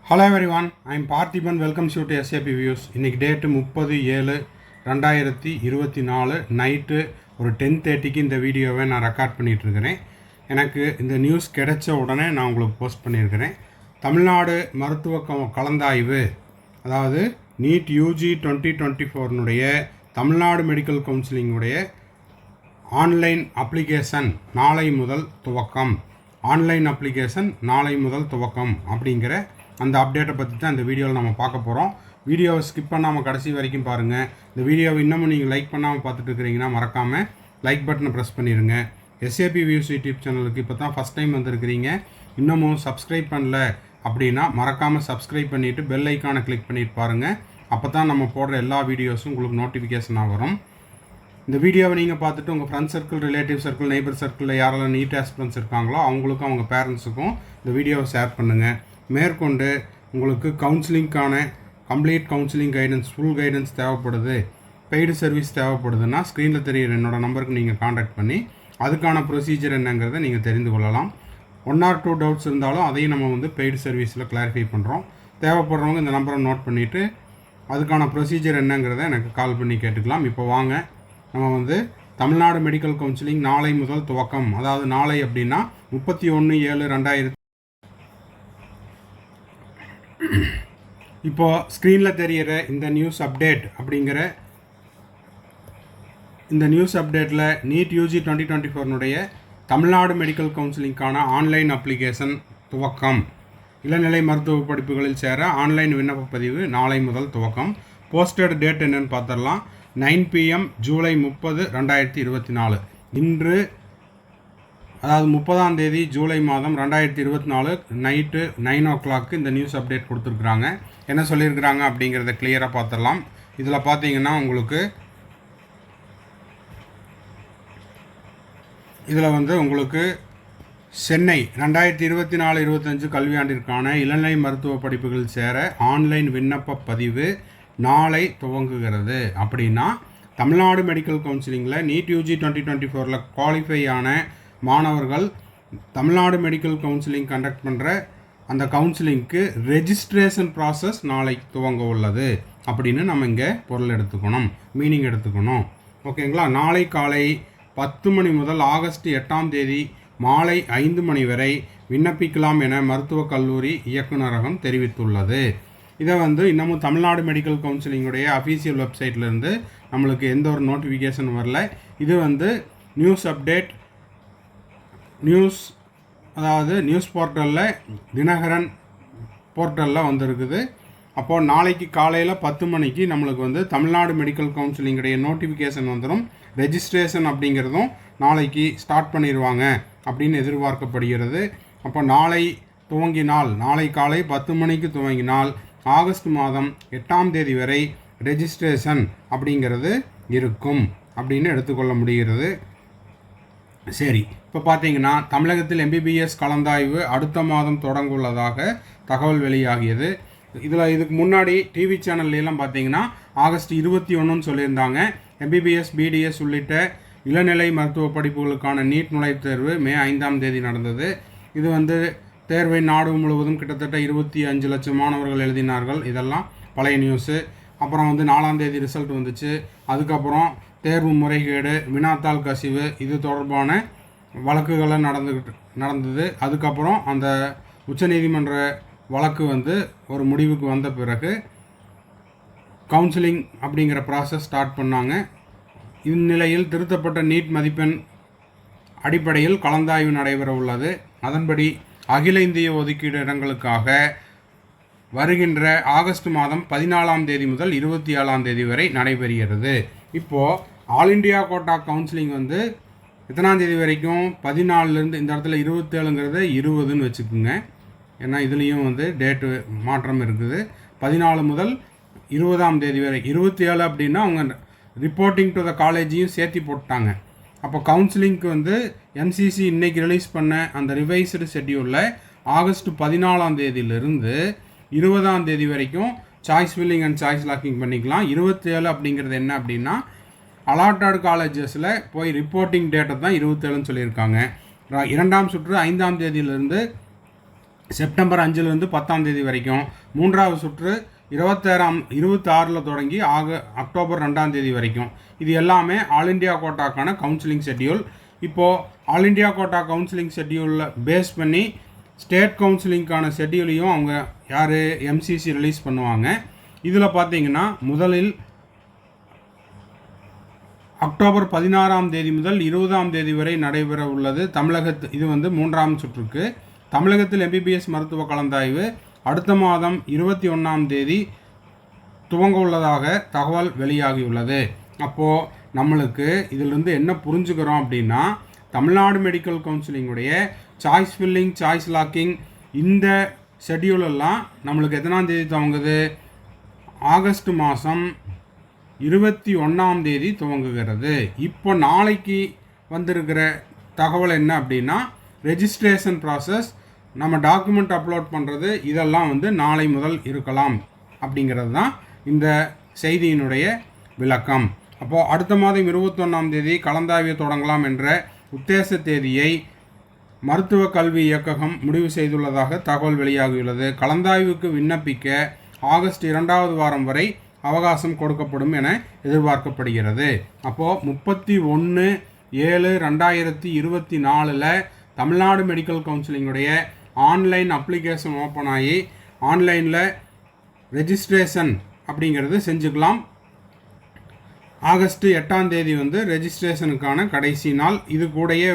Hello everyone, I am Parthiban. Welcome you to SAP Views. இன்னைக்கு date 30/7/2024 night ஒரு 10:30க்கு இந்த வீடியோவை நான் ரெக்கார்ட் பண்ணிகிட்டு இருக்கிறேன். எனக்கு இந்த நியூஸ் கிடைச்ச உடனே நான் உங்களுக்கு போஸ்ட் பண்ணியிருக்கிறேன். தமிழ்நாடு மருத்துவ கலந்தாய்வு, அதாவது நீட் யூஜி 2024 தமிழ்நாடு மெடிக்கல் கவுன்சிலிங்குடைய ஆன்லைன் அப்ளிகேஷன் நாளை முதல் துவக்கம் அப்படிங்கிற அந்த அப்டேட்டை பற்றி தான் இந்த வீடியோவில் நம்ம பார்க்க போகிறோம். வீடியோவை ஸ்கிப் பண்ணாமல் கடைசி வரைக்கும் பாருங்கள். இந்த வீடியோவை இன்னமும் நீங்கள் லைக் பண்ணாமல் பார்த்துட்டு இருக்கிறீங்கன்னா மறக்காமல் லைக் பட்டனை ப்ரெஸ் பண்ணிடுங்க. எஸ்ஏபி வியூஸ் யூடியூப் சேனலுக்கு இப்போ தான் ஃபஸ்ட் டைம் வந்திருக்கிறீங்க, இன்னமும் சப்ஸ்கிரைப் பண்ணல அப்படின்னா மறக்காமல் சப்ஸ்கிரைப் பண்ணிவிட்டு பெல் ஐக்கானை கிளிக் பண்ணிட்டு பாருங்கள். அப்போ தான் நம்ம போடுற எல்லா வீடியோஸும் உங்களுக்கு நோட்டிஃபிகேஷனாக வரும். இந்த வீடியோவை நீங்கள் பார்த்துட்டு உங்கள் friend circle, relative circle, neighbour சர்க்கிளில் யாரெல்லாம் நீட் ஆஸ்பிரன்ஸ் இருக்காங்களோ அவங்களுக்கும் அவங்க பேரண்ட்ஸுக்கும் இந்த வீடியோவை ஷேர் பண்ணுங்கள். மேற்கொண்டு உங்களுக்கு கவுன்சிலிங்க்கான complete counselling guidance, full guidance தேவைப்படுது, பெய்டு சர்வீஸ் தேவைப்படுதுன்னா ஸ்க்ரீனில் தெரிகிற என்னோடய நம்பருக்கு நீங்கள் காண்டாக்ட் பண்ணி அதுக்கான ப்ரொசீஜர் என்னங்கிறத நீங்கள் தெரிந்து கொள்ளலாம். 1 or 2 டவுட்ஸ் இருந்தாலும் அதையும் நம்ம பெய்டு சர்வீஸில் கிளாரிஃபை பண்ணுறோம். தேவைப்படுறவங்க இந்த நம்பரை நோட் பண்ணிவிட்டு அதுக்கான ப்ரொசீஜர் என்னங்கிறத எனக்கு கால் பண்ணி கேட்டுக்கலாம். இப்போ வாங்க, நம்ம தமிழ்நாடு மெடிக்கல் கவுன்சிலிங் நாளை முதல் துவக்கம், அதாவது நாளை அப்படின்னா 31/7/2000. இப்போது ஸ்க்ரீனில் தெரிகிற இந்த நியூஸ் அப்டேட் அப்படிங்கிற இந்த நியூஸ் அப்டேட்டில் நீட் யூஜி 2024 தமிழ்நாடு மெடிக்கல் கவுன்சிலிங்கான ஆன்லைன் அப்ளிகேஷன் துவக்கம், இளநிலை மருத்துவ படிப்புகளில் சேர ஆன்லைன் விண்ணப்ப பதிவு நாளை முதல் துவக்கம். போஸ்டட் டேட் என்னென்னு பார்த்துடலாம். 9 PM ஜூலை 30, 2024. இன்று, அதாவது 30ஆம் தேதி ஜூலை மாதம் 2024 நைட்டு 9 o'clock இந்த நியூஸ் அப்டேட் கொடுத்துருக்குறாங்க. என்ன சொல்லியிருக்கிறாங்க அப்படிங்கிறத கிளியராக பார்த்துடலாம். இதில் பார்த்தீங்கன்னா உங்களுக்கு சென்னை 2024-25 கல்வியாண்டிற்கான இளநிலை மருத்துவ படிப்புகளில் சேர ஆன்லைன் விண்ணப்ப பதிவு நாளை துவங்குகிறது. அப்படின்னா தமிழ்நாடு மெடிக்கல் கவுன்சிலிங்கில் நீட் யூஜி 2024 குவாலிஃபை ஆன மாணவர்கள் தமிழ்நாடு மெடிக்கல் கவுன்சிலிங் கண்டக்ட் பண்ணுற அந்த கவுன்சிலிங்க்கு ரெஜிஸ்ட்ரேஷன் ப்ராசஸ் நாளை துவங்க உள்ளது அப்படின்னு நம்ம இங்கே பொருள் எடுத்துக்கணும், மீனிங் எடுத்துக்கணும். ஓகேங்களா? நாளை காலை 10 மணி முதல் ஆகஸ்ட் 8ஆம் தேதி மாலை 5 மணி வரை விண்ணப்பிக்கலாம் என மருத்துவக் கல்லூரி இயக்குநரகம் தெரிவித்துள்ளது. இதை இன்னமும் தமிழ்நாடு மெடிக்கல் கவுன்சிலிங்குடைய அஃபீஷியல் வெப்சைட்லேருந்து நம்மளுக்கு எந்த ஒரு நோட்டிஃபிகேஷன் வரல. இது நியூஸ் அப்டேட், நியூஸ் போர்ட்டலில் தினகரன் போர்ட்டலில் வந்திருக்குது. அப்போது நாளைக்கு காலையில் 10 மணிக்கு நம்மளுக்கு தமிழ்நாடு மெடிக்கல் கவுன்சிலிங்குடைய நோட்டிஃபிகேஷன் வந்துடும். ரெஜிஸ்ட்ரேஷன் அப்படிங்கிறதும் நாளைக்கு ஸ்டார்ட் பண்ணிடுவாங்க அப்படின்னு எதிர்பார்க்கப்படுகிறது. அப்போ நாளை காலை 10 மணிக்கு துவங்கினால் ஆகஸ்ட் மாதம் 8ஆம் தேதி வரை ரெஜிஸ்ட்ரேஷன் அப்படிங்கிறது இருக்கும் அப்படின்னு எடுத்துக்கொள்ள முடிகிறது. சரி, இப்போ பார்த்தீங்கன்னா தமிழகத்தில் எம்பிபிஎஸ் கலந்தாய்வு அடுத்த மாதம் தொடங்க உள்ளதாக தகவல் வெளியாகியது. இதுக்கு முன்னாடி டிவி சேனல்லாம் பார்த்தீங்கன்னா ஆகஸ்ட் 21 சொல்லியிருந்தாங்க. எம்பிபிஎஸ், பிடிஎஸ் உள்ளிட்ட இளநிலை மருத்துவ படிப்புகளுக்கான நீட் நுழைவுத் தேர்வு மே 5ஆம் தேதி நடந்தது. இது தேர்வை நாடு முழுவதும் கிட்டத்தட்ட 25 லட்சம் மாணவர்கள் எழுதினார்கள். இதெல்லாம் பழைய நியூஸு. அப்புறம் 4ஆம் தேதி ரிசல்ட் வந்துச்சு. அதுக்கப்புறம் தேர்வு முறைகேடு, வினாத்தாள் கசிவு, இது தொடர்பான வழக்குகளை நடந்தது. அதுக்கப்புறம் அந்த உச்சநீதிமன்ற வழக்கு ஒரு முடிவுக்கு வந்த பிறகு கவுன்சிலிங் அப்படிங்கிற ப்ராசஸ் ஸ்டார்ட் பண்ணாங்க. இந்நிலையில் திருத்தப்பட்ட நீட் மதிப்பெண் அடிப்படையில் கலந்தாய்வு நடைபெற உள்ளது. அதன்படி அகில இந்திய ஒதுக்கீடு இடங்களுக்காக வருகின்ற ஆகஸ்ட் மாதம் 14ஆம் தேதி முதல் 27ஆம் தேதி வரை நடைபெறுகிறது. இப்போது ஆல் இண்டியா கோட்டா கவுன்சிலிங் எத்தனாம் தேதி வரைக்கும்? 14லேருந்து, இந்த இடத்துல 27ங்கிறத 20ன்னு வச்சுக்கோங்க, ஏன்னா இதுலேயும் டேட்டு மாற்றம் இருக்குது. 14 முதல் 20ஆம் தேதி வரை. 27 அப்படின்னா அவங்க ரிப்போர்ட்டிங் டு த காலேஜையும் சேர்த்தி போட்டாங்க. அப்போ கவுன்சிலிங்க்கு என்சிசி இன்றைக்கி ரிலீஸ் பண்ண அந்த ரிவைஸ்டு ஷெட்யூலில் ஆகஸ்ட் 14ஆம் தேதியிலிருந்து 20ஆம் தேதி வரைக்கும் choice filling and choice locking பண்ணிக்கலாம். 27 அப்படிங்கிறது என்ன அப்படின்னா அலாட்டட் காலேஜஸில் போய் ரிப்போர்ட்டிங் டேட்டை தான் 27ன்னு சொல்லியிருக்காங்க. 2ஆம் சுற்று 5ஆம் தேதியிலிருந்து செப்டம்பர் 5லேருந்து 10ஆம் தேதி வரைக்கும். 3வது சுற்று 26 தொடங்கி அக்டோபர் 2ஆம் தேதி வரைக்கும். இது எல்லாமே ஆல் இண்டியா கோட்டாக்கான கவுன்சிலிங் ஷெட்யூல். இப்போது ஆல் இண்டியா கோட்டா கவுன்சிலிங் ஷெட்யூலில் பேஸ் பண்ணி ஸ்டேட் கவுன்சிலிங்க்கான ஷெட்யூலையும் அவங்க யார் எம்சிசி ரிலீஸ் பண்ணுவாங்க. இதில் பார்த்தீங்கன்னா முதலில் அக்டோபர் 16ஆம் தேதி முதல் 20ஆம் தேதி வரை நடைபெற உள்ளது இது 3ஆம் சுற்றுக்கு. தமிழகத்தில் எம்பிபிஎஸ் மருத்துவ கலந்தாய்வு அடுத்த மாதம் 21ஆம் தேதி துவங்க உள்ளதாக தகவல் வெளியாகியுள்ளது. அப்போது நம்மளுக்கு இதிலிருந்து என்ன புரிஞ்சுக்கிறோம் அப்படின்னா, தமிழ்நாடு மெடிக்கல் கவுன்சிலிங்குடைய சாய்ஸ் ஃபில்லிங், சாய்ஸ் லாக்கிங் இந்த ஷெட்யூலெல்லாம் நம்மளுக்கு எத்தனாம் தேதி துவங்குது? ஆகஸ்ட் மாதம் 21ஆம் தேதி துவங்குகிறது. இப்போ நாளைக்கு வந்திருக்கிற தகவல் என்ன அப்படின்னா, ரெஜிஸ்ட்ரேஷன் ப்ராசஸ், நம்ம டாக்குமெண்ட் அப்லோட் பண்ணுறது, இதெல்லாம் நாளை முதல் இருக்கலாம் அப்படிங்கிறது தான் இந்த செய்தியினுடைய விளக்கம். அப்போது அடுத்த மாதம் 21ஆம் தேதி கலந்தாய்வை தொடங்கலாம் என்ற உத்தேச தேதியை மருத்துவ கல்வி இயக்ககம் முடிவு செய்துள்ளதாக தகவல் வெளியாகியுள்ளது. கலந்தாய்வுக்கு விண்ணப்பிக்க ஆகஸ்ட் 2வது வாரம் வரை அவகாசம் கொடுக்கப்படும் என எதிர்பார்க்கப்படுகிறது. அப்போது 31/7/2024 தமிழ்நாடு மெடிக்கல் கவுன்சிலிங்குடைய ஆன்லைன் அப்ளிகேஷன் ஓப்பன் ஆகி ஆன்லைனில் ரெஜிஸ்ட்ரேஷன் அப்படிங்கிறது செஞ்சுக்கலாம். ஆகஸ்ட் 8ஆம் தேதி ரெஜிஸ்ட்ரேஷனுக்கான கடைசி நாள். இது கூடயே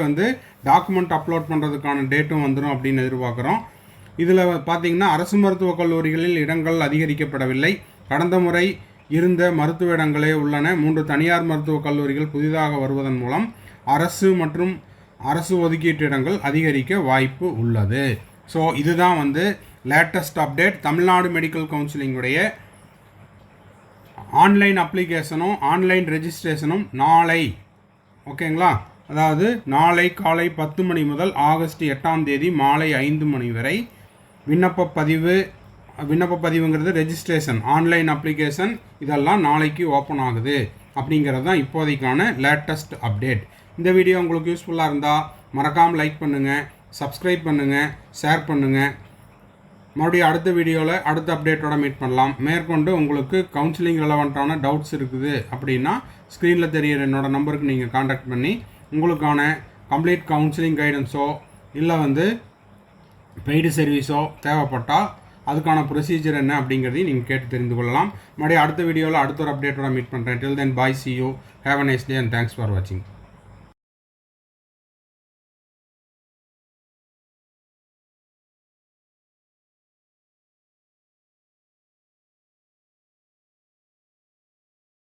டாக்குமெண்ட் அப்லோட் பண்ணுறதுக்கான டேட்டும் வந்துடும் அப்படின்னு எதிர்பார்க்குறோம். இதில் பார்த்திங்கன்னா அரசு மருத்துவக் கல்லூரிகளில் இடங்கள் அதிகரிக்கப்படவில்லை. கடந்த முறை இருந்த மருத்துவ இடங்களே உள்ளன. 3 தனியார் மருத்துவக் கல்லூரிகள் புதிதாக வருவதன் மூலம் அரசு மற்றும் அரசு ஒதுக்கீட்டு இடங்கள் அதிகரிக்க வாய்ப்பு உள்ளது. ஸோ இதுதான் லேட்டஸ்ட் அப்டேட். தமிழ்நாடு மெடிக்கல் கவுன்சிலிங்குடைய ஆன்லைன் அப்ளிகேஷனும் ஆன்லைன் ரெஜிஸ்ட்ரேஷனும் நாளை, ஓகேங்களா, அதாவது நாளை காலை 10 மணி முதல் ஆகஸ்ட் 8ஆம் தேதி மாலை 5 மணி வரை விண்ணப்ப பதிவுங்கிறது ரெஜிஸ்ட்ரேஷன், ஆன்லைன் அப்ளிகேஷன் இதெல்லாம் நாளைக்கு ஓப்பன் ஆகுது அப்படிங்கிறது தான் இப்போதைக்கான லேட்டஸ்ட் அப்டேட். இந்த வீடியோ உங்களுக்கு யூஸ்ஃபுல்லாக இருந்தால் மறக்காமல் லைக் பண்ணுங்கள், சப்ஸ்கிரைப் பண்ணுங்கள், ஷேர் பண்ணுங்கள். மறுபடியும் அடுத்த வீடியோவில் அடுத்த அப்டேட்டோட மீட் பண்ணலாம். மேற்கொண்டு உங்களுக்கு கவுன்சிலிங் ரெலவெண்ட்டான டவுட்ஸ் இருக்குது அப்படின்னா ஸ்க்ரீனில் தெரியிற என்னோடய நம்பருக்கு நீங்கள் காண்டாக்ட் பண்ணி உங்களுக்கான கம்ப்ளீட் கவுன்சிலிங் கைடன்ஸோ இல்லை பெய்டு சர்வீஸோ தேவைப்பட்டால் அதுக்கான ப்ரொசீஜர் என்ன அப்படிங்கிறதையும் நீங்கள் கேட்டு தெரிந்து கொள்ளலாம். மறுபடியும் அடுத்த வீடியோவில் அடுத்த ஒரு அப்டேட்டோட மீட் பண்ணுறேன். டில் தென் பாய், see you, have a nice day and thanks for watching.